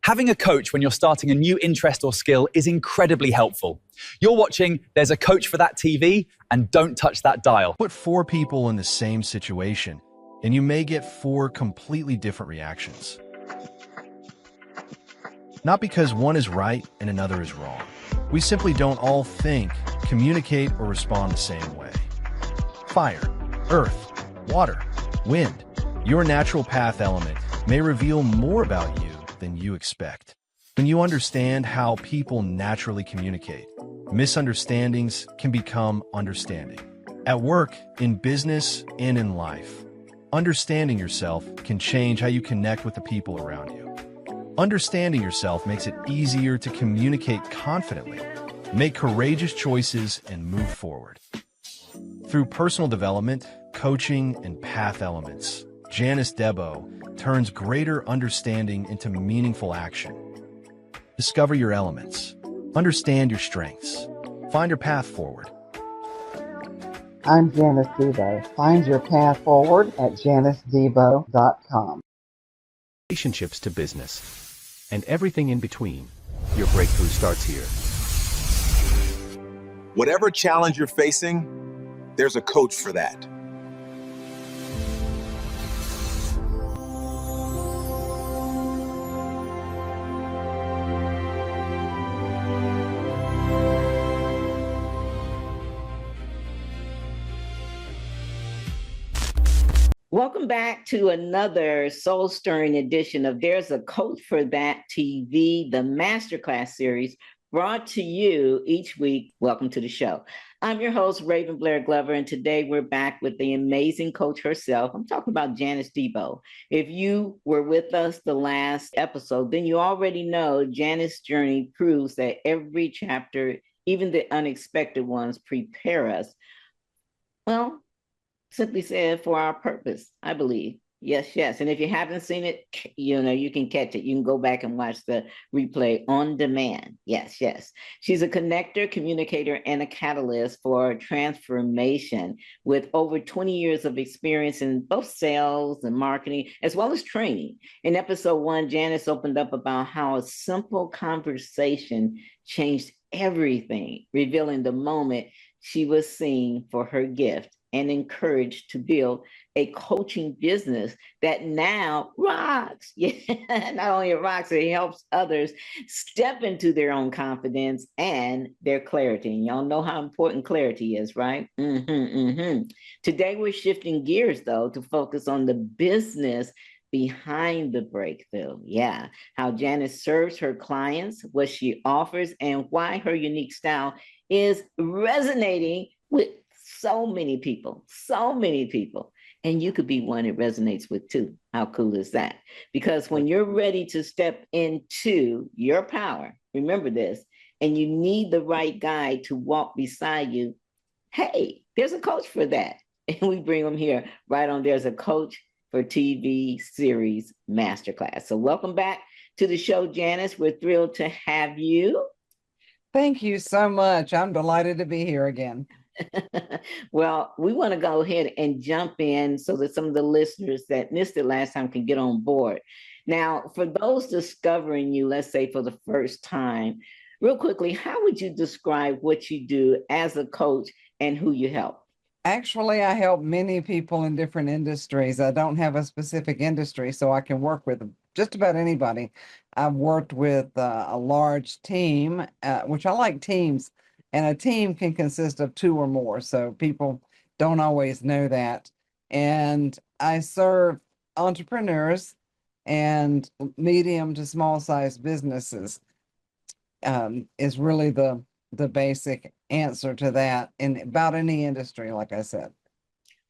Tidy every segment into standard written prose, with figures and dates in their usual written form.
Having a coach when you're starting a new interest or skill is incredibly helpful. You're watching There's a Coach for That TV, and don't touch that dial. Put 4 people in the same situation, and you may get 4 completely different reactions. Not because one is right and another is wrong. We simply don't all think, communicate, or respond the same way. Fire, earth, water, wind. Your natural path element may reveal more about you than you expect. When you understand how people naturally communicate, misunderstandings can become understanding. At work, in business, and in life, understanding yourself can change how you connect with the people around you. Understanding yourself makes it easier to communicate confidently, make courageous choices, and move forward. Through personal development, coaching, and path elements, Janice Debo turns greater understanding into meaningful action. Discover your elements. Understand your strengths. Find your path forward. I'm Janice Debo. Find your path forward at janicedebo.com. Relationships to business, and everything in between. Your breakthrough starts here. Whatever challenge you're facing, there's a coach for that. Welcome back to another soul-stirring edition of There's a Coach for That TV, the Masterclass series brought to you each week. Welcome to the show. I'm your host, Raven Blair Glover, and today we're back with the amazing coach herself. I'm talking about Janice Debo. If you were with us the last episode, then you already know Janice's journey proves that every chapter, even the unexpected ones, prepare us. Well, simply said, for our purpose, I believe. Yes. And if you haven't seen it, you can catch it. You can go back and watch the replay on demand. Yes. She's a connector, communicator, and a catalyst for transformation with over 20 years of experience in both sales and marketing, as well as training. In episode 1, Janice opened up about how a simple conversation changed everything, revealing the moment she was seen for her gift and encouraged to build a coaching business that now rocks. Yeah, not only it rocks, it helps others step into their own confidence and their clarity. And y'all know how important clarity is, right? Today, we're shifting gears, though, to focus on the business behind the breakthrough. Yeah, how Janice serves her clients, what she offers, and why her unique style is resonating with so many people. And you could be one it resonates with too. How cool is that? Because when you're ready to step into your power, remember this, and you need the right guide to walk beside you, hey, there's a coach for that. And we bring them here right on There's a Coach for TV series Masterclass. So welcome back to the show, Janice. We're thrilled to have you. Thank you so much. I'm delighted to be here again. Well, we want to go ahead and jump in so that some of the listeners that missed it last time can get on board. Now, for those discovering you, let's say for the first time, real quickly, how would you describe what you do as a coach and who you help? Actually, I help many people in different industries. I don't have a specific industry, so I can work with just about anybody. I've worked with a large team, which I like teams. And a team can consist of 2 or more. So people don't always know that. And I serve entrepreneurs and medium to small size businesses is really the basic answer to that in about any industry, like I said.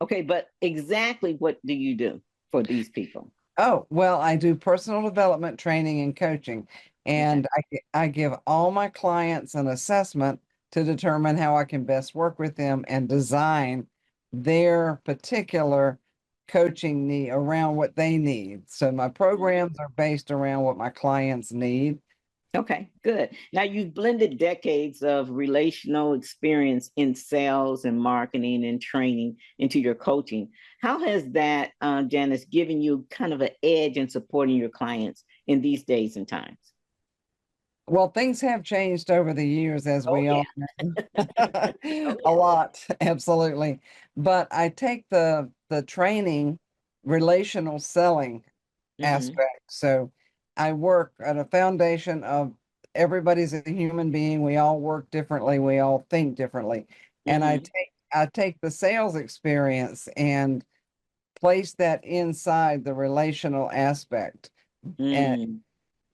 Okay, but exactly what do you do for these people? Oh, well, I do personal development training and coaching. And I give all my clients an assessment to determine how I can best work with them and design their particular coaching need around what they need. So my programs are based around what my clients need. Okay, good. Now you've blended decades of relational experience in sales and marketing and training into your coaching. How has that, Janice, given you kind of an edge in supporting your clients in these days and times? Well, things have changed over the years, as Oh, we all yeah. know. Oh, A yeah. lot, absolutely. But I take the training, relational selling Hmm. aspect. So I work at a foundation of everybody's a human being. We all work differently. We all think differently. And Hmm. I take the sales experience and place that inside the relational aspect and Mm.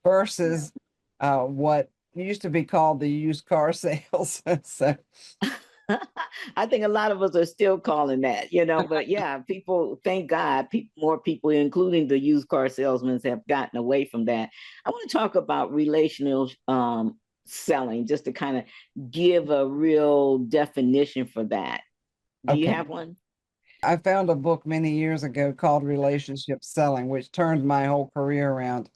versus what used to be called the used car sales. So I think a lot of us are still calling that, but yeah, people, thank God, more people, including the used car salesmen, have gotten away from that. I want to talk about relational selling, just to kind of give a real definition for that. Do you okay. have one? I found a book many years ago called Relationship Selling, which turned my whole career around.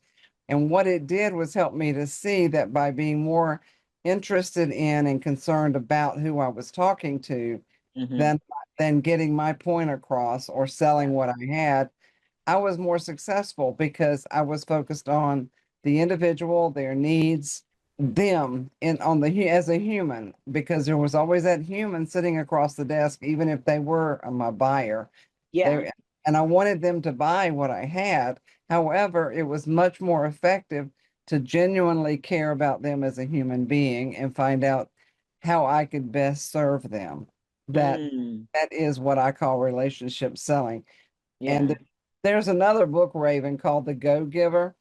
And what it did was help me to see that by being more interested in and concerned about who I was talking to Hmm. than getting my point across or selling what I had, I was more successful because I was focused on the individual, their needs, them in on the as a human, because there was always that human sitting across the desk, even if they were my buyer. Yeah. They and I wanted them to buy what I had. However, it was much more effective to genuinely care about them as a human being and find out how I could best serve them. That Mm. that is what I call relationship selling. And Yeah. there's another book, Raven, called The Go Giver.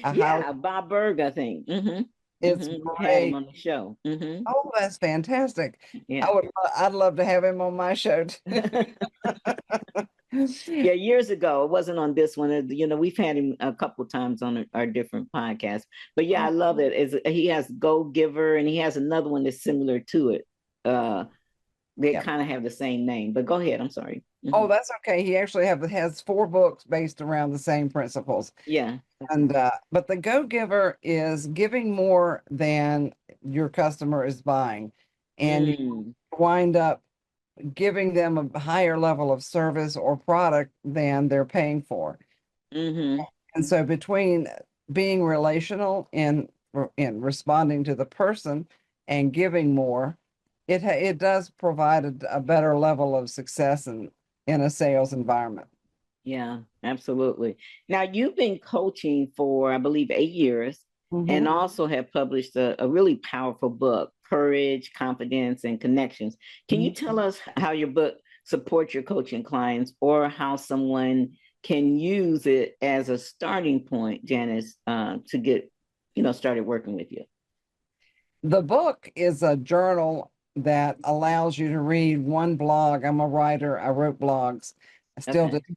I highly, Yeah. Bob Berg, I think. it's We've had him great. on the show. Oh, that's fantastic. Yeah. I'd love to have him on my show too. Yeah, years ago, it wasn't on this one. We've had him a couple times on our different podcasts. But yeah, I love it. He has Go Giver, and he has another one that's similar to it. They Yeah. kind of have the same name. But go ahead. I'm sorry. Oh, that's okay. He actually has 4 books based around the same principles. Yeah. And but the Go Giver is giving more than your customer is buying, and you Mm. wind up giving them a higher level of service or product than they're paying for. Mm-hmm. And so between being relational in responding to the person and giving more, it does provide a better level of success in a sales environment. Yeah, absolutely. Now, you've been coaching for, I believe, 8 years, and Mhm. also have published a really powerful book, Courage, Confidence, and Connections. Can you tell us how your book supports your coaching clients, or how someone can use it as a starting point, Janice, to get, started working with you? The book is a journal that allows you to read one blog. I'm a writer. I wrote blogs. I still do. Okay.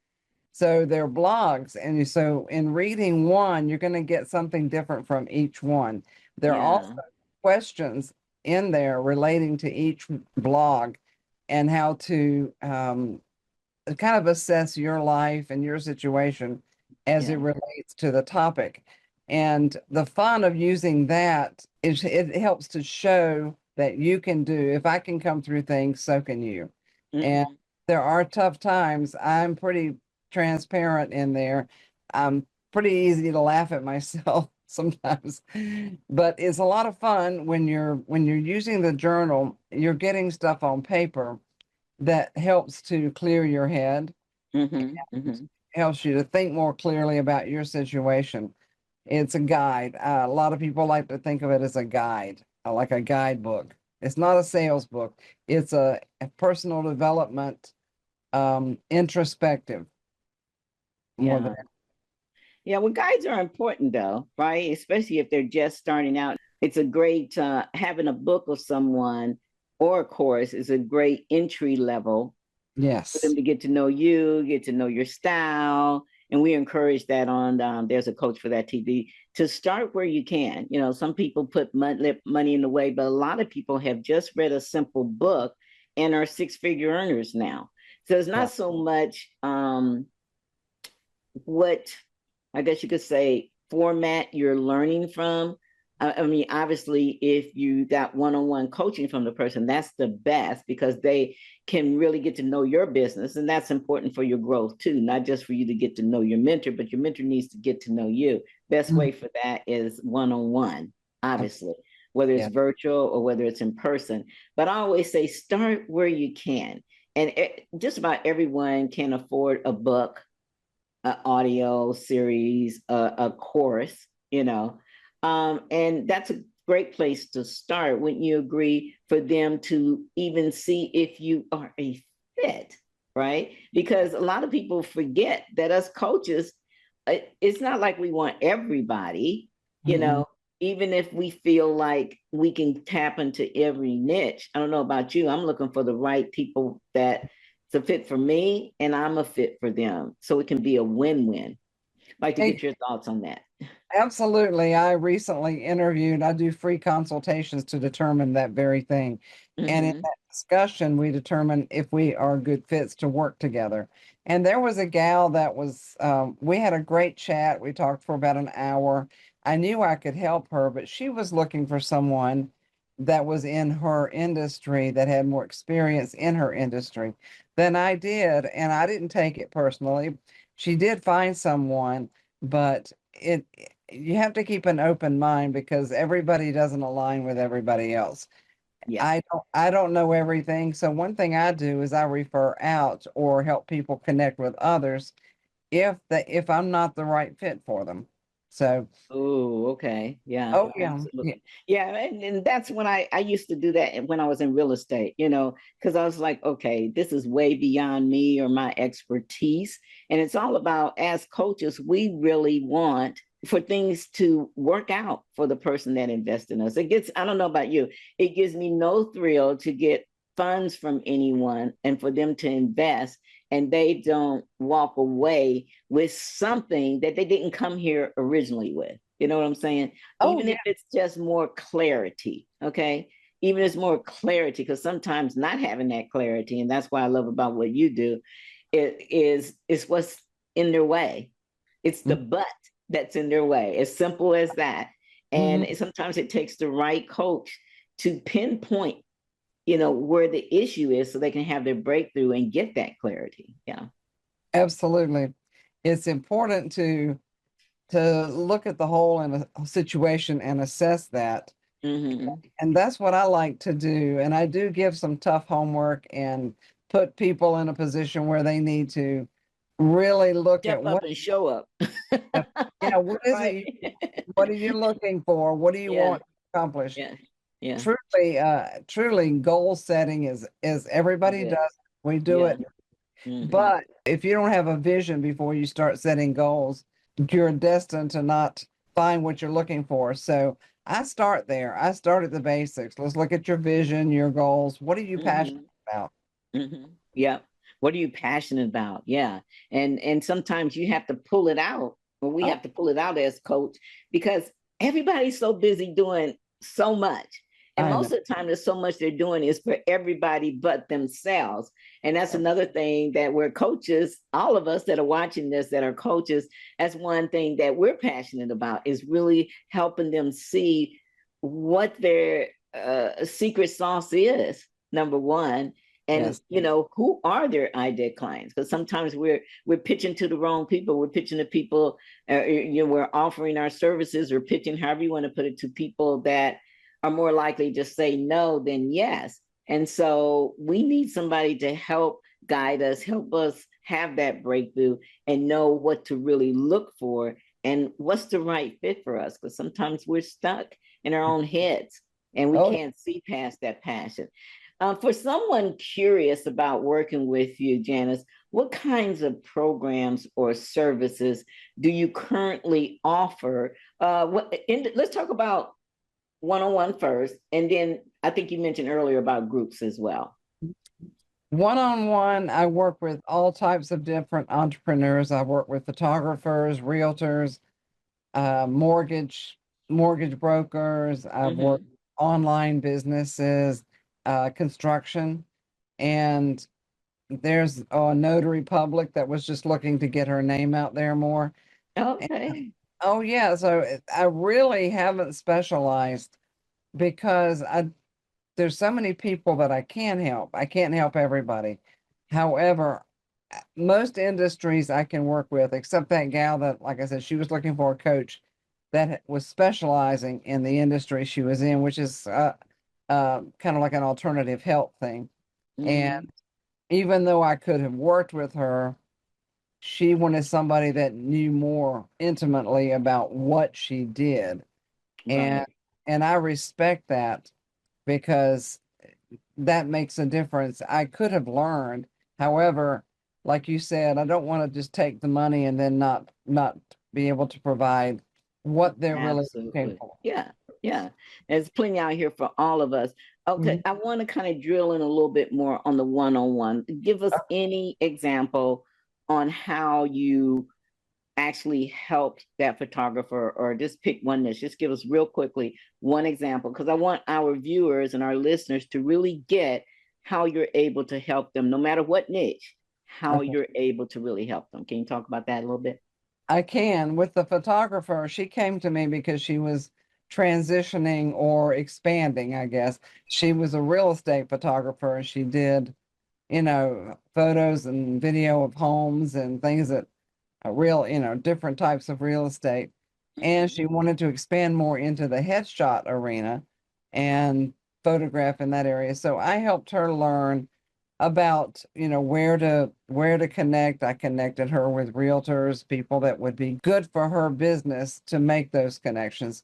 So they're blogs. And so in reading one, you're going to get something different from each one. There are also Yeah. questions in there relating to each blog and how to kind of assess your life and your situation as it Yeah. relates to the topic. And the fun of using that is it helps to show that you can do, if I can come through things, so can you. And Hmm. there are tough times. I'm pretty transparent in there. I'm pretty easy to laugh at myself sometimes. But it's a lot of fun when you're using the journal, you're getting stuff on paper that helps to clear your head, Hmm. Hmm. helps you to think more clearly about your situation. It's a guide. A lot of people like to think of it as a guide, like a guidebook. It's not a sales book. It's a personal development, introspective more than Yeah. Yeah, well, guides are important though, right? Especially if they're just starting out. It's a great having a book of someone or a course is a great entry level for them yes. to get to know you, get to know your style. And we encourage that on There's a Coach for That TV to start where you can. Some people put money in the way, but a lot of people have just read a simple book and are six-figure earners now. So it's not so much what I guess you could say format you're learning from, I mean, obviously, if you got one-on-one coaching from the person, that's the best because they can really get to know your business. And that's important for your growth too, not just for you to get to know your mentor, but your mentor needs to get to know you. Best way for that is one-on-one, obviously, whether it's virtual or whether it's in person. But I always say, start where you can. And just about everyone can afford a book, an audio series, a course, and that's a great place to start. Wouldn't you agree, for them to even see if you are a fit, right? Because a lot of people forget that us coaches, it's not like we want everybody, even if we feel like we can tap into every niche. I don't know about you. I'm looking for the right people that's a fit for me and I'm a fit for them. So it can be a win-win. I'd like to get your thoughts on that. Absolutely. I recently interviewed, I do free consultations to determine that very thing. And in that discussion, we determine if we are good fits to work together. And there was a gal that was, we had a great chat. We talked for about an hour. I knew I could help her, but she was looking for someone that was in her industry, that had more experience in her industry than I did. And I didn't take it personally. She did find someone, but you have to keep an open mind because everybody doesn't align with everybody else. Yeah. I don't know everything. So one thing I do is I refer out or help people connect with others if I'm not the right fit for them. So Oh, okay. Yeah, oh yeah. absolutely. Yeah, and that's when I used to do that when I was in real estate, because I was like, okay, this is way beyond me or my expertise. And it's all about, as coaches, we really want for things to work out for the person that invests in us. I don't know about you, it gives me no thrill to get funds from anyone and for them to invest and they don't walk away with something that they didn't come here originally with. You know what I'm saying? Even if it's just more clarity, okay? Even if it's more clarity, because sometimes not having that clarity, and that's what I love about what you do, is what's in their way. It's the but that's in their way, as simple as that. And sometimes it takes the right coach to pinpoint where the issue is so they can have their breakthrough and get that clarity. Yeah. Absolutely. It's important to look at the whole in a situation and assess that. And that's what I like to do. And I do give some tough homework and put people in a position where they need to really look Step at what up and show up. what is it? What are you looking for? What do you want to accomplish? Yeah. Truly goal setting is everybody does. We do it. But if you don't have a vision before you start setting goals, you're destined to not find what you're looking for. So I start there. I start at the basics. Let's look at your vision, your goals. What are you passionate about? Yeah. What are you passionate about? Yeah. And sometimes you have to pull it out, or we have to pull it out as coach, because everybody's so busy doing so much. And most of the time, there's so much they're doing is for everybody but themselves. And that's another thing that we're coaches, all of us that are watching this, that are coaches, that's one thing that we're passionate about, is really helping them see what their secret sauce is, number one. And who are their ideal clients? Because sometimes we're pitching to the wrong people. We're pitching to people, we're offering our services or pitching, however you want to put it, to people that are more likely to say no than yes. And so we need somebody to help guide us, help us have that breakthrough and know what to really look for and what's the right fit for us. Because sometimes we're stuck in our own heads and we can't see past that passion. For someone curious about working with you, Janice, what kinds of programs or services do you currently offer? Let's talk about one-on-one first, and then I think you mentioned earlier about groups as well. One-on-one, I work with all types of different entrepreneurs. I work with photographers, realtors, mortgage brokers. I've worked online businesses, construction, and there's a notary public that was just looking to get her name out there more. Okay. Oh yeah, so I really haven't specialized because there's so many people that I can help. I can't help everybody. However, most industries I can work with, except that gal that, like I said, she was looking for a coach that was specializing in the industry she was in, which is kind of like an alternative health thing. And Mhm. even though I could have worked with her, she wanted somebody that knew more intimately about what she did. And Right. and I respect that because that makes a difference. I could have learned. However, like you said, I don't want to just take the money and then not be able to provide what they're really looking Absolutely. for. Yeah. Yeah. There's plenty out here for all of us. Okay. Mhm. I want to kind of drill in a little bit more on the one-on-one. Give us any example on how you actually helped that photographer, or just pick one niche. Just give us real quickly one example, because I want our viewers and our listeners to really get how you're able to help them, no matter what niche, how Okay. you're able to really help them. Can you talk about that a little bit? I can. With the photographer, she came to me because she was transitioning or expanding, I guess. She was a real estate photographer. She did, photos and video of homes and things that real, different types of real estate. And Mhm. she wanted to expand more into the headshot arena and photograph in that area. So I helped her learn about, where to connect. I connected her with realtors, people that would be good for her business to make those connections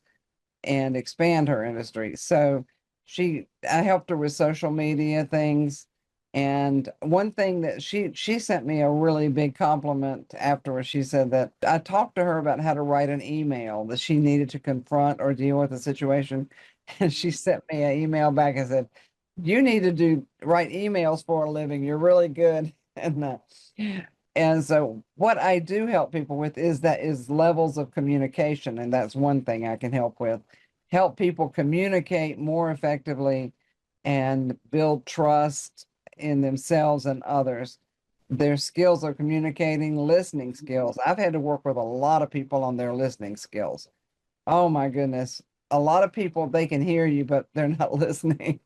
and expand her industry. So I helped her with social media things. And one thing that she sent me a really big compliment afterwards. She said that I talked to her about how to write an email that she needed to confront or deal with a situation. And she sent me an email back and said, "You need to write emails for a living. You're really good." And so what I do help people with is levels of communication, and that's one thing I can help with. Help people communicate more effectively and build trust in themselves and others. Their skills of communicating, listening skills. I've had to work with a lot of people on their listening skills. Oh my goodness. A lot of people, they can hear you, but they're not listening.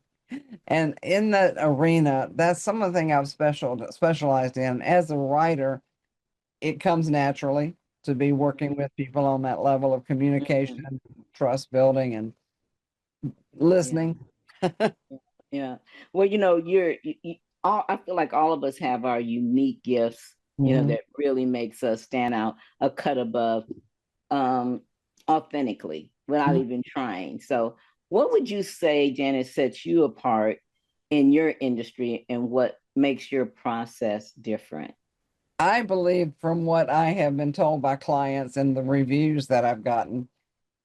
And in that arena, that's some of the thing I've specialized in. As a writer, it comes naturally to be working with people on that level of Mhm. communication, trust building, and Yeah. listening. Yeah. Well, I feel like all of us have our unique gifts, Mhm. that really makes us stand out a cut above, um, authentically without even trying. So, what would you say, Janice, sets you apart in your industry, and what makes your process different? I believe from what I have been told by clients and the reviews that I've gotten,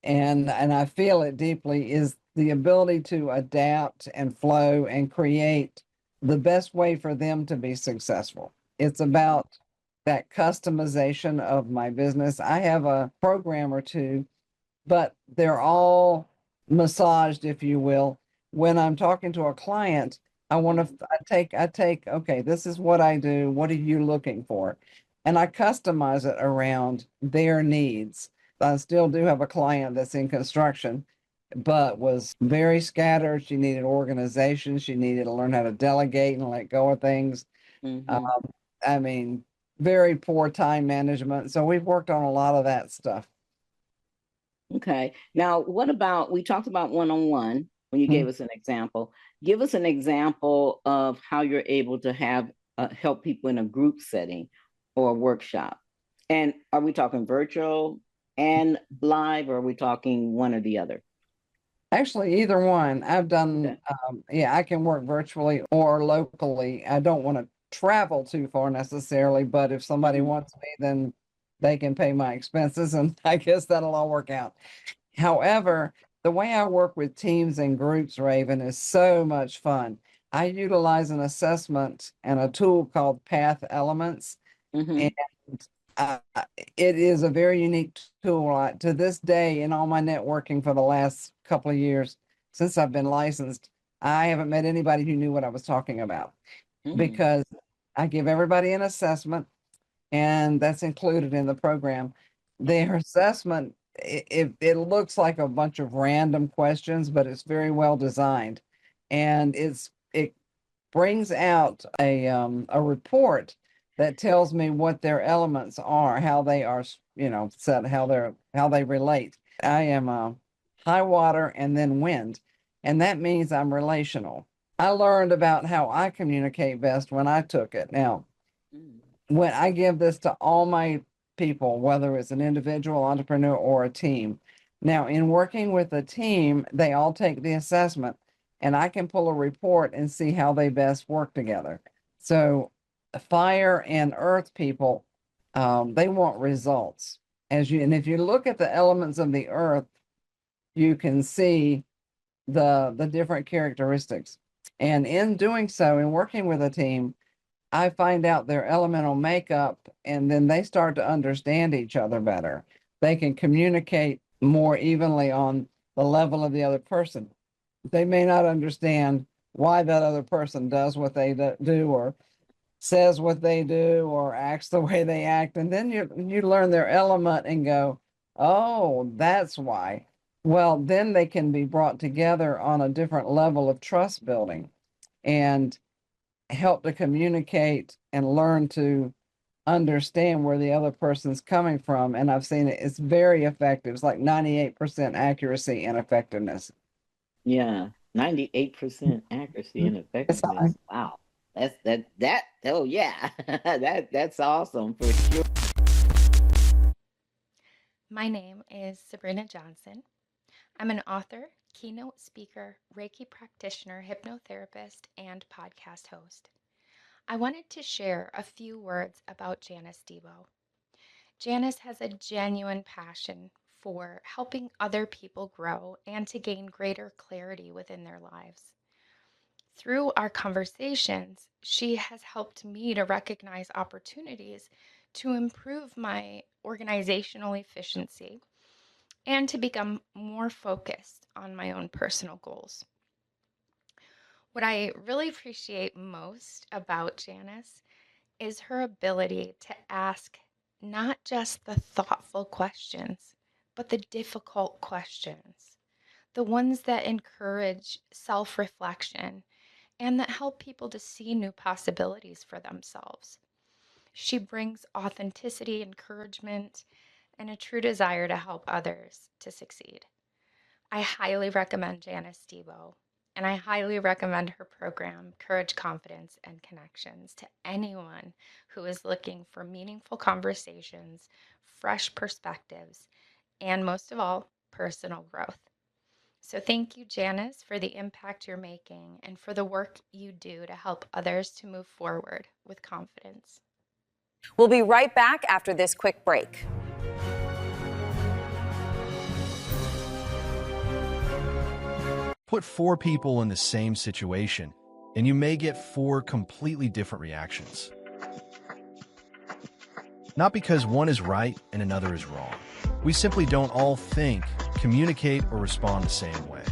and I feel it deeply, is the ability to adapt and flow and create the best way for them to be successful. It's about that customization of my business. I have a program or two, but they're all massaged, if you will. When I'm talking to a client, I want to, I take, okay, this is what I do. What are you looking for? And I customize it around their needs. I still do have a client that's in construction, but was very scattered. She needed organization. She needed to learn how to delegate and let go of things. Mm-hmm. Um, I mean, very poor time management. So we've worked on a lot of that stuff. Okay. Now, what about, we talked about one-on-one when you gave us an example. Give us an example of how you're able to have help people in a group setting or a workshop. And are we talking virtual and live, or are we talking one or the other? Actually, either one. I've done, Okay. yeah, I can work virtually or locally. I don't want to travel too far necessarily, but if somebody Mhm. wants me, then they can pay my expenses, and I guess that'll all work out. However, the way I work with teams and groups, Raven, is so much fun. I utilize an assessment and a tool called Path Elements, and Mhm. uh, it is a very unique tool. To this day, in all my networking for the last couple of years since I've been licensed, I haven't met anybody who knew what I was talking about Mhm. because I give everybody an assessment, and that's included in the program. Their assessment, it looks like a bunch of random questions, but it's very well designed. And it brings out a report that tells me what their elements are, how they are, set, how they relate. I am high water and then wind, and that means I'm relational. I learned about how I communicate best when I took it. Now, when I give this to all my people, whether it's an individual entrepreneur or a team. Now, in working with a team, they all take the assessment, and I can pull a report and see how they best work together. So, fire and earth people, they want results. And if you look at the elements of the earth, you can see the different characteristics. And in doing so, in working with a team, I find out their elemental makeup, and then they start to understand each other better. They can communicate more evenly on the level of the other person. They may not understand why that other person does what they do, or says what they do, or acts the way they act. And then you learn their element and go, oh, that's why. Well, then they can be brought together on a different level of trust building and help to communicate and learn to understand where the other person's coming from. And I've seen it's very effective. It's like 98% accuracy and effectiveness. Yeah, 98% accuracy and effectiveness. Wow. That oh yeah. That's awesome for sure. My name is Sabrina Johnson. I'm an author, keynote speaker, Reiki practitioner, hypnotherapist, and podcast host. I wanted to share a few words about Janice Debo. Janice has a genuine passion for helping other people grow and to gain greater clarity within their lives. Through our conversations, she has helped me to recognize opportunities to improve my organizational efficiency and to become more focused on my own personal goals. What I really appreciate most about Janice is her ability to ask not just the thoughtful questions, but the difficult questions, the ones that encourage self-reflection and that help people to see new possibilities for themselves. She brings authenticity, encouragement, and a true desire to help others to succeed. I highly recommend Janice Debo, and I highly recommend her program, Courage, Confidence, and Connections, to anyone who is looking for meaningful conversations, fresh perspectives, and most of all, personal growth. So thank you, Janice, for the impact you're making and for the work you do to help others to move forward with confidence. We'll be right back after this quick break. Put 4 people in the same situation, and you may get 4 completely different reactions. Not because one is right and another is wrong. We simply don't all think, communicate, or respond the same way.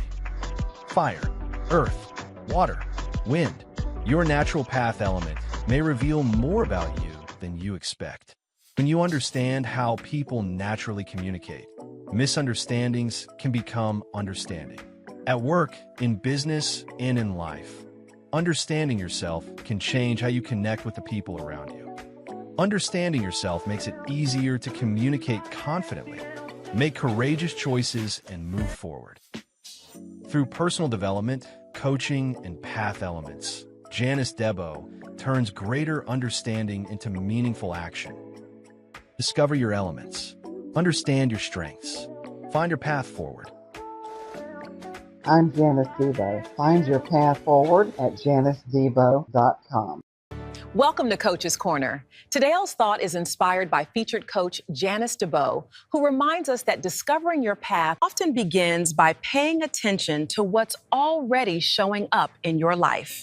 Fire, earth, water, wind, your natural path element may reveal more about you than you expect. When you understand how people naturally communicate, misunderstandings can become understanding. At work, in business, and in life, understanding yourself can change how you connect with the people around you. Understanding yourself makes it easier to communicate confidently, make courageous choices, and move forward. Through personal development, coaching, and path elements, Janice Debo turns greater understanding into meaningful action. Discover your elements, understand your strengths, find your path forward. I'm Janice Debo. Find your path forward at janicedebo.com. Welcome to Coach's Corner. Today's thought is inspired by featured coach Janice Debo, who reminds us that discovering your path often begins by paying attention to what's already showing up in your life.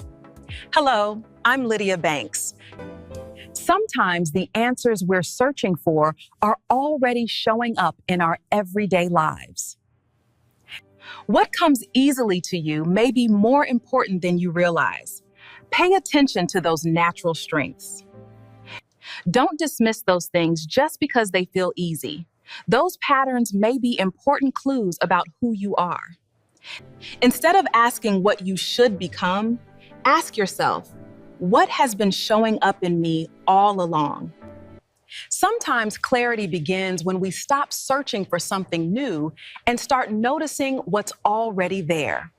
Hello, I'm Lydia Banks. Sometimes the answers we're searching for are already showing up in our everyday lives. What comes easily to you may be more important than you realize. Pay attention to those natural strengths. Don't dismiss those things just because they feel easy. Those patterns may be important clues about who you are. Instead of asking what you should become, ask yourself, what has been showing up in me all along? Sometimes clarity begins when we stop searching for something new and start noticing what's already there.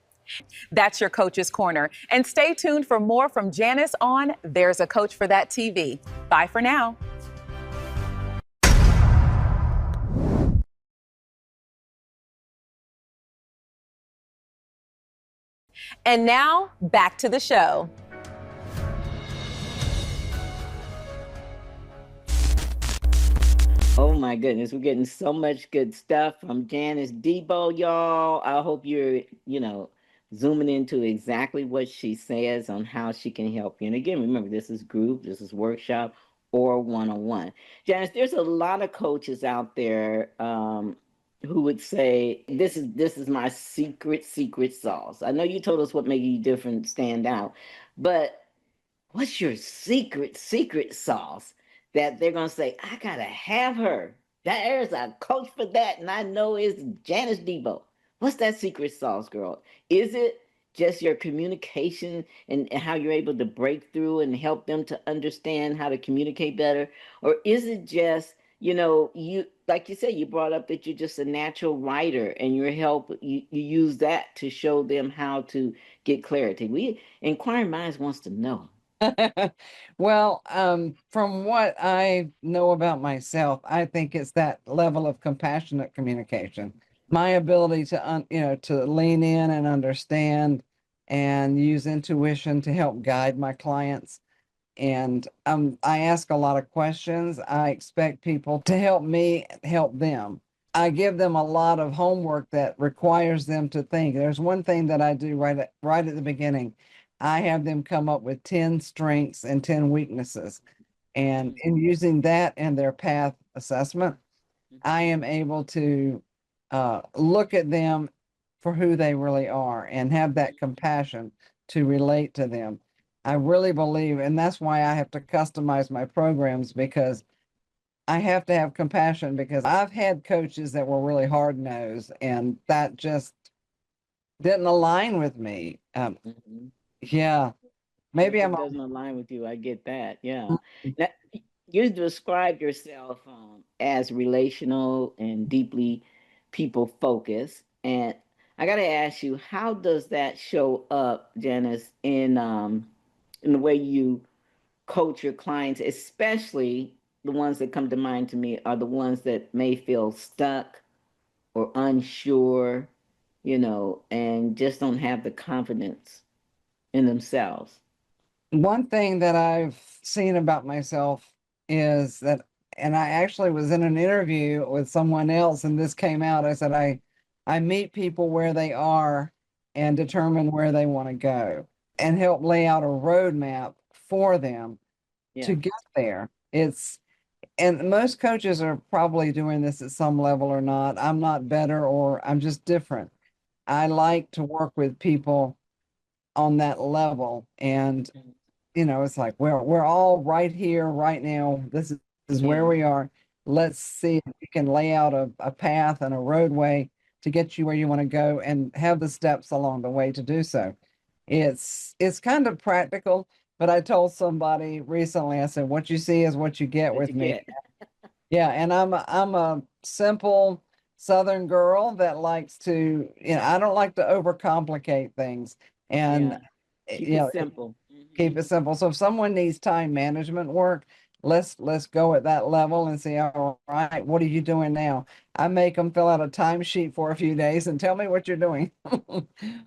That's your Coach's Corner. And stay tuned for more from Janice on There's a Coach for That TV. Bye for now. And now, back to the show. Oh my goodness, we're getting so much good stuff from Janice Debo, y'all. I hope you're, zooming into exactly what she says on how she can help you. And again, remember, this is group, this is workshop, or one-on-one. Janice, there's a lot of coaches out there who would say, this is my secret sauce. I know you told us what made you different, stand out, but what's your secret sauce that they're going to say, I got to have her? There's a coach for that, and I know it's Janice Debo. What's that secret sauce, girl? Is it just your communication and how you're able to break through and help them to understand how to communicate better? Or is it just, you, like you said, you brought up that you're just a natural writer and you use that to show them how to get clarity. Inquiring Minds wants to know. Well, from what I know about myself, I think it's that level of compassionate communication. My ability to, to lean in and understand and use intuition to help guide my clients. And I ask a lot of questions. I expect people to help me help them. I give them a lot of homework that requires them to think. There's one thing that I do right at the beginning. I have them come up with 10 strengths and 10 weaknesses. And in using that in their path assessment, I am able to look at them for who they really are and have that compassion to relate to them. I really believe, and that's why I have to customize my programs, because I have to have compassion, because I've had coaches that were really hard-nosed and that just didn't align with me. Yeah, maybe Something doesn't align with you. I get that. Yeah. Now, you described yourself as relational and deeply people focused. And I got to ask you, how does that show up, Janice, in the way you coach your clients, especially the ones that come to mind to me are the ones that may feel stuck or unsure, and just don't have the confidence in themselves. One thing that I've seen about myself is that, and I actually was in an interview with someone else and this came out. I said, I meet people where they are and determine where they want to go and help lay out a roadmap for them to get there. And most coaches are probably doing this at some level or not. I'm not better, or I'm just different. I like to work with people on that level. And, it's like, we're all right here, right now. This is where we are. Let's see if we can lay out a path and a roadway to get you where you want to go and have the steps along the way to do so. It's kind of practical, but I told somebody recently, I said, what you see is what you get with me. Yeah, and I'm a simple Southern girl that likes to, I don't like to overcomplicate things. And keep it simple. Keep it simple. So if someone needs time management work, let's go at that level and say, all right, what are you doing now? I make them fill out a timesheet for a few days and tell me what you're doing.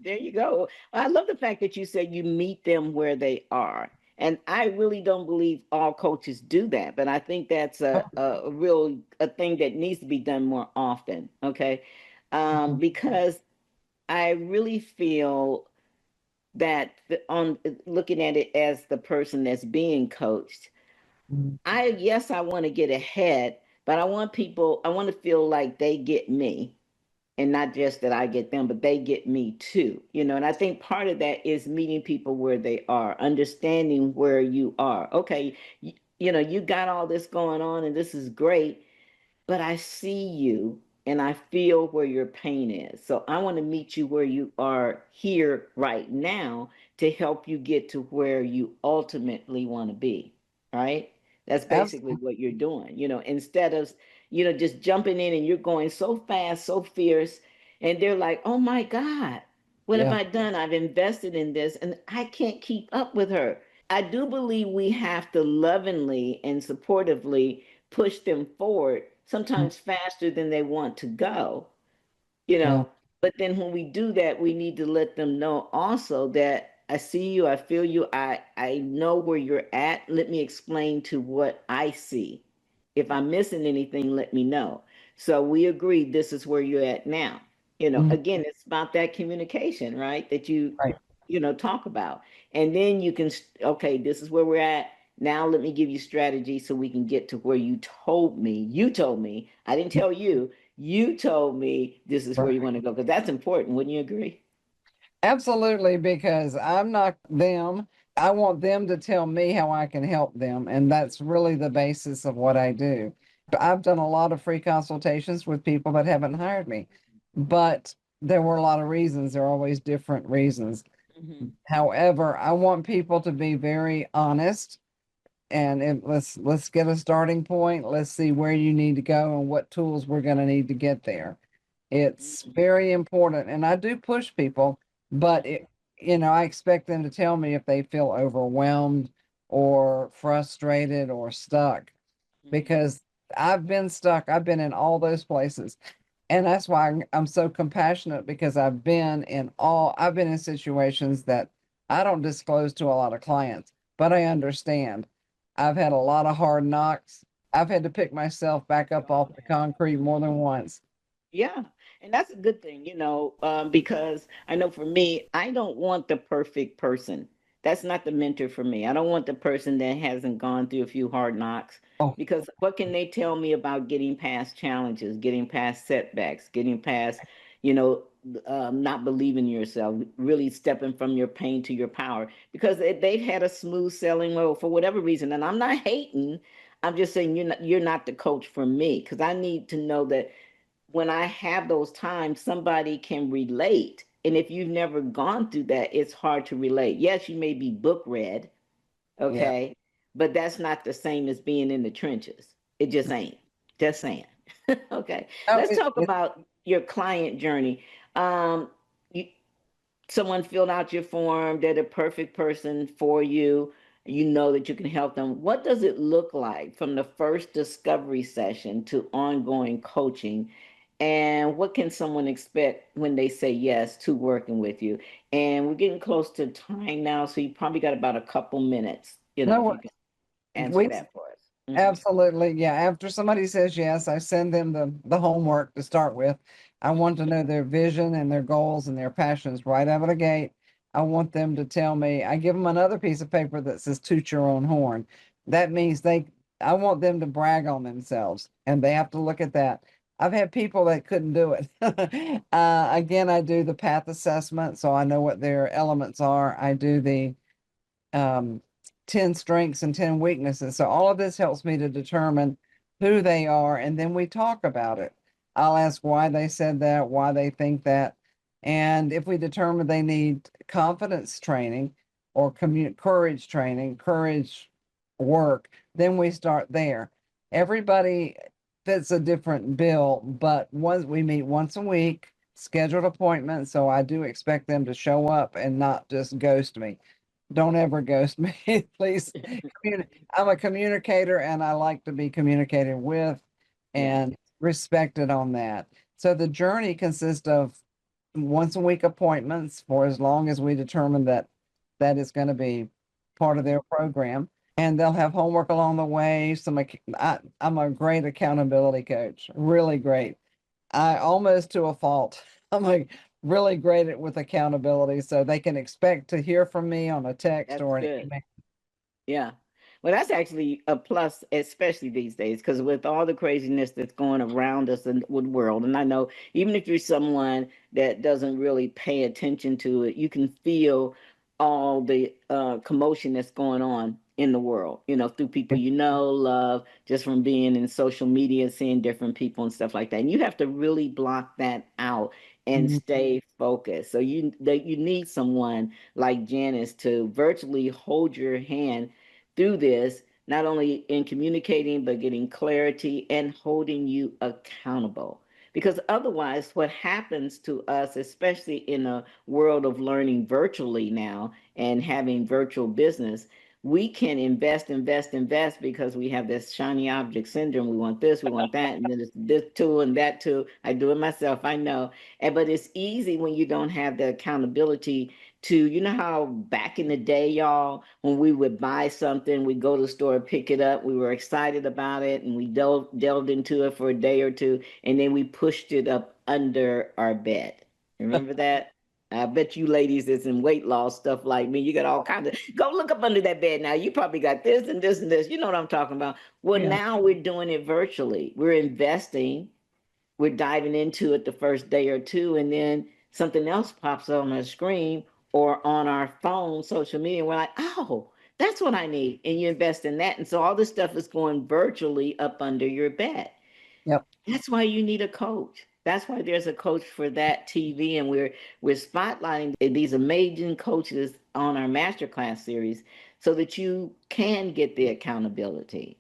There you go. I love the fact that you said you meet them where they are. And I really don't believe all coaches do that, but I think that's a thing that needs to be done more often. Okay. Because I really feel that on looking at it as the person that's being coached, I want to get ahead, but I want to feel like they get me, and not just that I get them, but they get me too, and I think part of that is meeting people where they are, understanding where you are. Okay, you got all this going on and this is great, but I see you and I feel where your pain is. So I want to meet you where you are here right now to help you get to where you ultimately want to be. Right? That's basically Absolutely. what you're doing. Instead of, just jumping in and you're going so fast, so fierce, and they're like, oh my God, what have Yeah. I done? I've invested in this and I can't keep up with her. I do believe we have to lovingly and supportively push them forward, Mm, sometimes faster than they want to go, yeah. but then when we do that, we need to let them know also that I see you, I feel you, I know where you're at. Let me explain to what I see. If I'm missing anything, let me know. So we agree this is where you're at now. Mhm. Again, it's about that communication, right? That you Right. talk about. And then you can, okay, this is where we're at. Now let me give you strategy so we can get to where you told me. You told me. I didn't tell you. You told me this is where you Right. want to go because that's important. Wouldn't you agree? Absolutely, because I'm not them. I want them to tell me how I can help them. And that's really the basis of what I do. I've done a lot of free consultations with people that haven't hired me, but there were a lot of reasons. There are always different reasons. Hmm. However, I want people to be very honest, and let's get a starting point. Let's see where you need to go and what tools we're going to need to get there. It's very important, and I do push people, but I expect them to tell me if they feel overwhelmed or frustrated or stuck, because I've been stuck. I've been in all those places. And that's why I'm so compassionate, because I've been in situations that I don't disclose to a lot of clients, but I understand. I've had a lot of hard knocks. I've had to pick myself back We up all off the have. concrete more than once. Yeah, and that's a good thing, because I know for me, I don't want the perfect person. That's not the mentor for me. I don't want the person that hasn't gone through a few hard knocks Oh, because what can they tell me about getting past challenges, getting past setbacks, getting past, you know, not believing in yourself, really stepping from your pain to your power because they've had a smooth sailing road for whatever reason. And I'm not hating. I'm just saying you're not the coach for me because I need to know that when I have those times, somebody can relate. And if you've never gone through that, it's hard to relate. Yes, you may be book read, yeah. okay, but that's not the same as being in the trenches. It just ain't. Just saying. Okay, Oh, let's talk about your client journey. You, someone filled out your form, they're the perfect person for you. You know that you can help them. What does it look like from the first discovery session to ongoing coaching? And what can someone expect when they say yes to working with you? And we're getting close to time now, so you probably got about a couple minutes, if no, you can answer we that for us. Mhm. absolutely, yeah. After somebody says yes, I send them the homework to start with. I want to know their vision and their goals and their passions right out of the gate. I want them to tell me. I give them another piece of paper that says "toot your own horn." That means I want them to brag on themselves, and they have to look at that. I've had people that couldn't do it. Again, I do the path assessment, so I know what their elements are. I do the um, 10 strengths and 10 weaknesses. So all of this helps me to determine who they are, and then we talk about it. I'll ask why they said that, why they think that. And if we determine they need confidence training or courage training, courage work, then we start there. Everybody fits a different bill, but once we meet once a week, scheduled appointments. So I do expect them to show up and not just ghost me. Don't ever ghost me, please. I'm a communicator, and I like to be communicated with Yeah, and respected on that. So the journey consists of once a week appointments for as long as we determine that that is going to be part of their program. And they'll have homework along the way. I'm a great accountability coach, really great. I almost to a fault. I'm like really great at with accountability, so they can expect to hear from me on a text that's or an good. email. Yeah. Well, that's actually a plus, especially these days, because with all the craziness that's going around us in the world, and I know even if you're someone that doesn't really pay attention to it, you can feel all the commotion that's going on. in the world, through people love, just from being in social media, seeing different people and stuff like that. And you have to really block that out and Mhm. stay focused. So you need someone like Janice to virtually hold your hand through this, not only in communicating, but getting clarity and holding you accountable. Because otherwise, what happens to us, especially in a world of learning virtually now and having virtual business, we can invest because we have this shiny object syndrome. We want this, we want that, and then it's this tool and that tool. I do it myself, I know. But it's easy when you don't have the accountability to, how back in the day, y'all, when we would buy something, we go to the store, pick it up, we were excited about it, and we delved into it for a day or two, and then we pushed it up under our bed. Remember that? I bet you ladies that's in weight loss stuff like me, you got all kinds of, go look up under that bed now. You probably got this and this and this. You know what I'm talking about? Well, Yeah. now we're doing it virtually. We're investing, we're diving into it the first day or two, and then something else pops up on our screen or on our phone, social media, and we're like, oh, that's what I need. And you invest in that. And so all this stuff is going virtually up under your bed. Yep. That's why you need a coach. That's why there's a coach for that TV, and we're spotlighting these amazing coaches on our masterclass series so that you can get the accountability.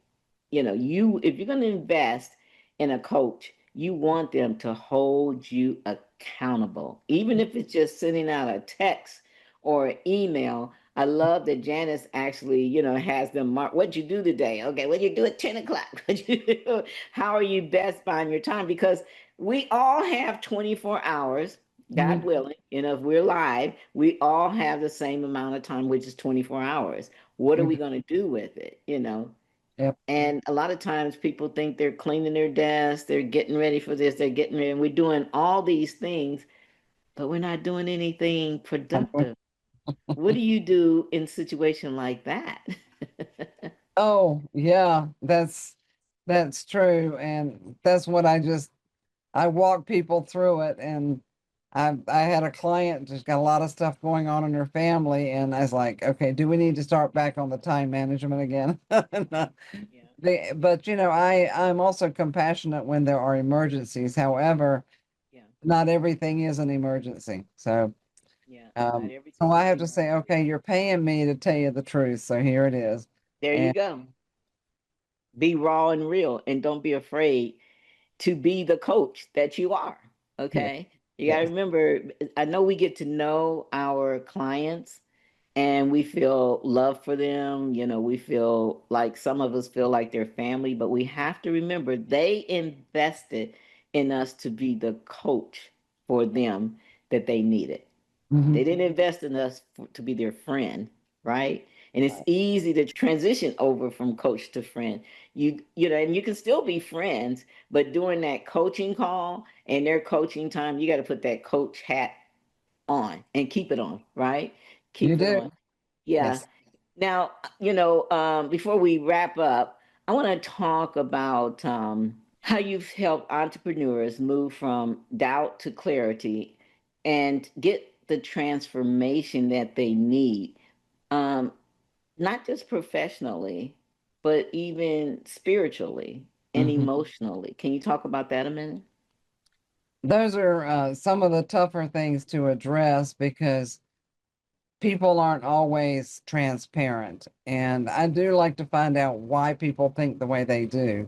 If you're going to invest in a coach, you want them to hold you accountable, even if it's just sending out a text or an email. I love that Janice actually, has them mark, what'd you do today? Okay, what'd you do at 10 o'clock? How are you best buying your time? Because we all have 24 hours, God Mhm. willing. If we're live, we all have the same amount of time, which is 24 hours. What are we going to do with it? Yep. And a lot of times people think they're cleaning their desk, they're getting ready for this, they're getting ready, and we're doing all these things, but we're not doing anything productive. What do you do in a situation like that? Oh, yeah, that's true. And that's what I walk people through it. And I had a client just got a lot of stuff going on in her family, and I was like, okay, do we need to start back on the time management again? Yeah, But I'm also compassionate when there are emergencies. However, yeah, not everything is an emergency. So yeah. Not um, so everything I is have to say, emergency. okay, you're paying me to tell you the truth. So here it is. There you And go. Be raw and real, and don't be afraid to be the coach that you are. yeah, Okay. You got to yes. remember, I know we get to know our clients and we feel love for them. We feel like some of us feel like they're family, but we have to remember they invested in us to be the coach for them that they needed. Mhm. They didn't invest in us to be their friend, right? And it's easy to transition over from coach to friend. And you can still be friends, but during that coaching call and their coaching time, you got to put that coach hat on and keep it on, right? You Keep it do. on. Yeah. Yes. Now, before we wrap up, I want to talk about how you've helped entrepreneurs move from doubt to clarity and get the transformation that they need, um, not just professionally, but even spiritually and Mhm. emotionally. Can you talk about that a minute? Those are some of the tougher things to address because people aren't always transparent. And I do like to find out why people think the way they do.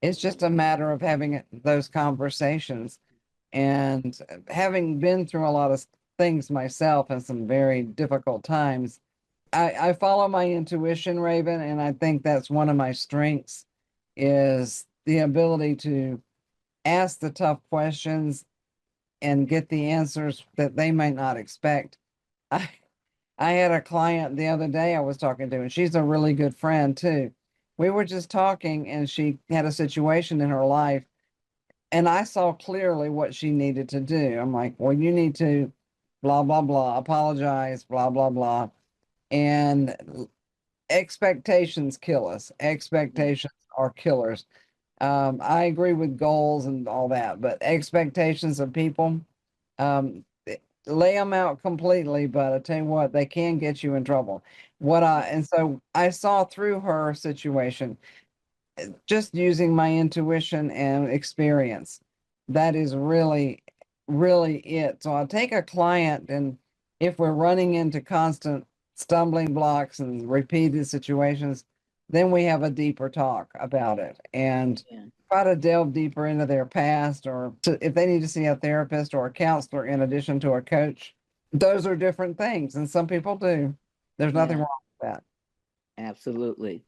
It's just a matter of having those conversations. And having been through a lot of things myself and some very difficult times, I follow my intuition, Raven, and I think that's one of my strengths is the ability to ask the tough questions and get the answers that they might not expect. I I had a client the other day I was talking to, and she's a really good friend too. We were just talking, and she had a situation in her life, and I saw clearly what she needed to do. I'm like, well, you need to blah, blah, blah, apologize, blah, blah, blah. And expectations kill us. Expectations are killers. I agree with goals and all that, but expectations of people, um, lay them out completely, but I tell you what, they can get you in trouble. And so I saw through her situation, just using my intuition and experience. That is really, really it. So I'll take a client, and if we're running into constant stumbling blocks and repeated situations, then we have a deeper talk about it and try to delve deeper into their past, or if they need to see a therapist or a counselor in addition to a coach. Those are different things, and some people do. There's nothing wrong with that. Absolutely.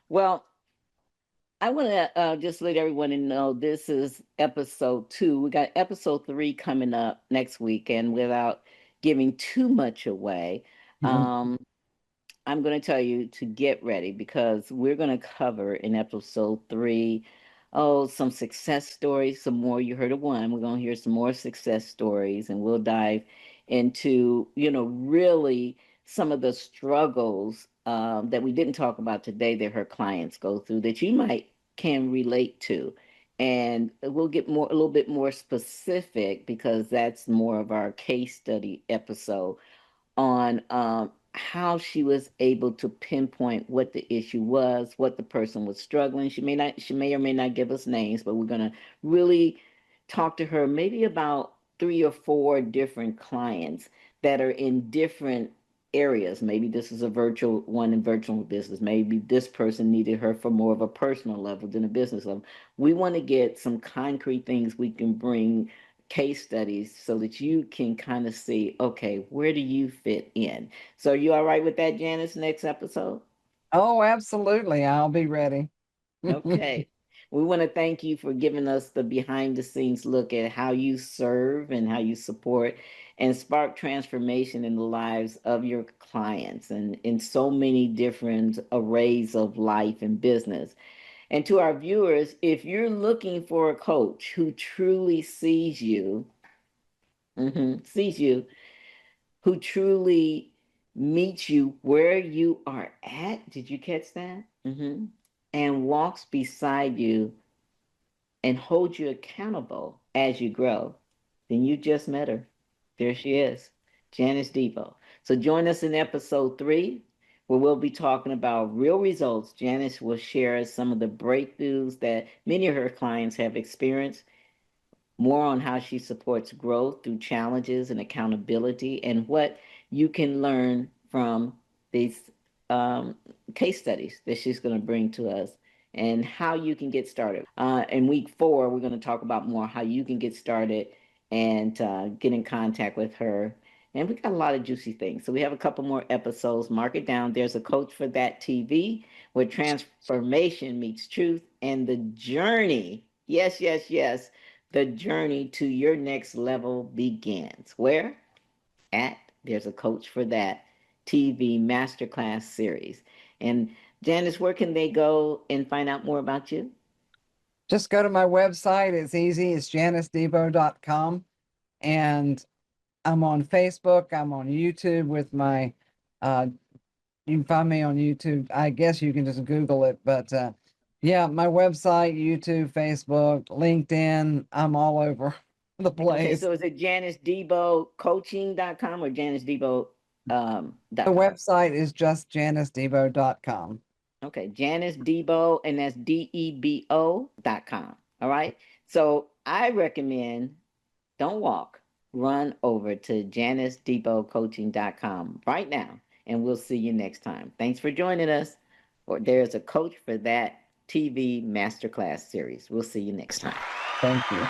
Well, I want to just let everyone know this is episode 2. We got episode 3 coming up next week, and without giving too much away, I'm going to tell you to get ready, because we're going to cover in episode 3, some success stories, some more. You heard of one. We're going to hear some more success stories, and we'll dive into, really some of the struggles that we didn't talk about today that her clients go through that you can relate to. And we'll get a little bit more specific, because that's more of our case study episode on how she was able to pinpoint what the issue was, what the person was struggling. She may or may not give us names, but we're going to really talk to her maybe about 3 or 4 different clients that are in different areas. Maybe this is a virtual one in virtual business. Maybe this person needed her for more of a personal level than a business level. We want to get some concrete things we can bring, case studies, so that you can kind of see, okay, where do you fit in? So you all right with that, Janice, next episode? Oh, absolutely. I'll be ready. Okay. We want to thank you for giving us the behind the scenes look at how you serve and how you support and spark transformation in the lives of your clients, and in so many different arrays of life and business. And to our viewers, if you're looking for a coach who truly sees you, who truly meets you where you are at, did you catch that? And walks beside you and holds you accountable as you grow, then you just met her. There she is, Janice Debo. So join us in episode 3, where we'll be talking about real results. Janice will share some of the breakthroughs that many of her clients have experienced, more on how she supports growth through challenges and accountability, and what you can learn from these case studies that she's going to bring to us, and how you can get started. In week 4, we're going to talk about more how you can get started and get in contact with her. And we got a lot of juicy things. So we have a couple more episodes. Mark it down. There's a Coach for That TV, where transformation meets truth, and the journey, yes, the journey to your next level begins. Where? At There's a Coach for That TV Masterclass series. And Janice, where can they go and find out more about you? Just go to my website. It's easy. It's janicedebo.com. And I'm on Facebook. I'm on YouTube with my, you can find me on YouTube. I guess you can just Google it. But yeah, my website, YouTube, Facebook, LinkedIn, I'm all over the place. Okay, so is it JaniceDeboCoaching.com or JaniceDebo? The website is just JaniceDebo.com. Okay, Janice Debo, and that's DEBO.com. All right. So I recommend, don't walk, run over to JaniceDeboCoaching.com right now, and we'll see you next time. Thanks for joining us. Or There's a Coach for That TV Masterclass series. We'll see you next time. Thank you.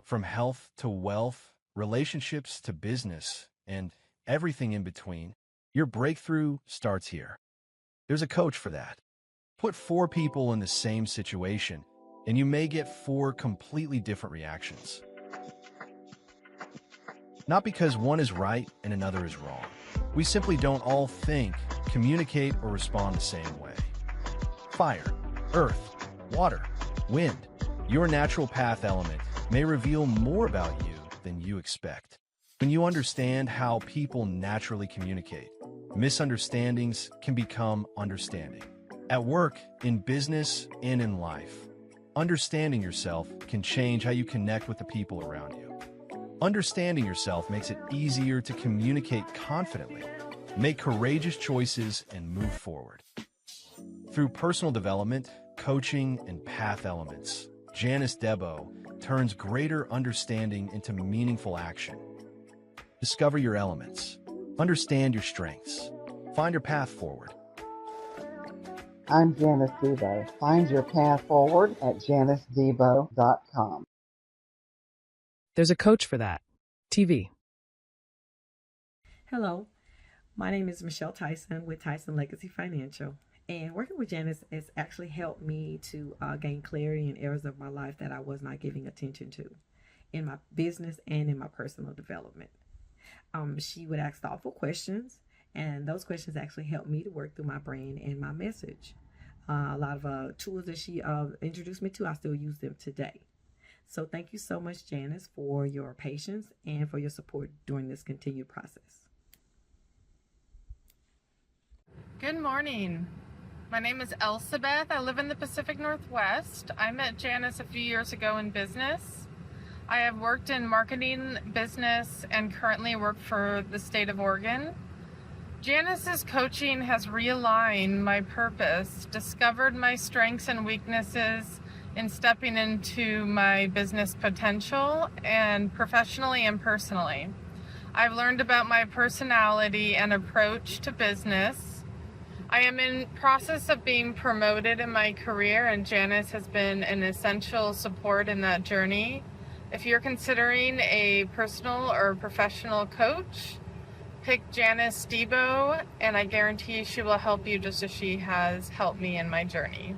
From health to wealth, relationships to business, and everything in between, your breakthrough starts here. There's a coach for that. Put 4 people in the same situation, and you may get 4 completely different reactions. Not because one is right and another is wrong. We simply don't all think, communicate, or respond the same way. Fire, earth, water, wind, your natural path element may reveal more about you than you expect. When you understand how people naturally communicate, Misunderstandings can become understanding. At work, in business, and in life, understanding yourself can change how you connect with the people around you. Understanding yourself makes it easier to communicate confidently, make courageous choices, and move forward. Through personal development, coaching, and path elements, Janice Debo turns greater understanding into meaningful action. Discover your elements. Understand your strengths. Find your path forward. I'm Janice Debo. Find your path forward at janicedebo.com. There's a coach for that. TV. Hello, my name is Michelle Tyson with Tyson Legacy Financial, and working with Janice has actually helped me to gain clarity in areas of my life that I was not giving attention to in my business and in my personal development. She would ask thoughtful questions, and those questions actually helped me to work through my brain and my message. A lot of tools that she introduced me to, I still use them today. So thank you so much, Janice, for your patience and for your support during this continued process. Good morning. My name is Elsabeth. I live in the Pacific Northwest. I met Janice a few years ago in business. I have worked in marketing, business, and currently work for the state of Oregon. Janice's coaching has realigned my purpose, discovered my strengths and weaknesses in stepping into my business potential, and professionally and personally. I've learned about my personality and approach to business. I am in process of being promoted in my career, and Janice has been an essential support in that journey. If you're considering a personal or professional coach, pick Janice Debo, and I guarantee she will help you just as she has helped me in my journey.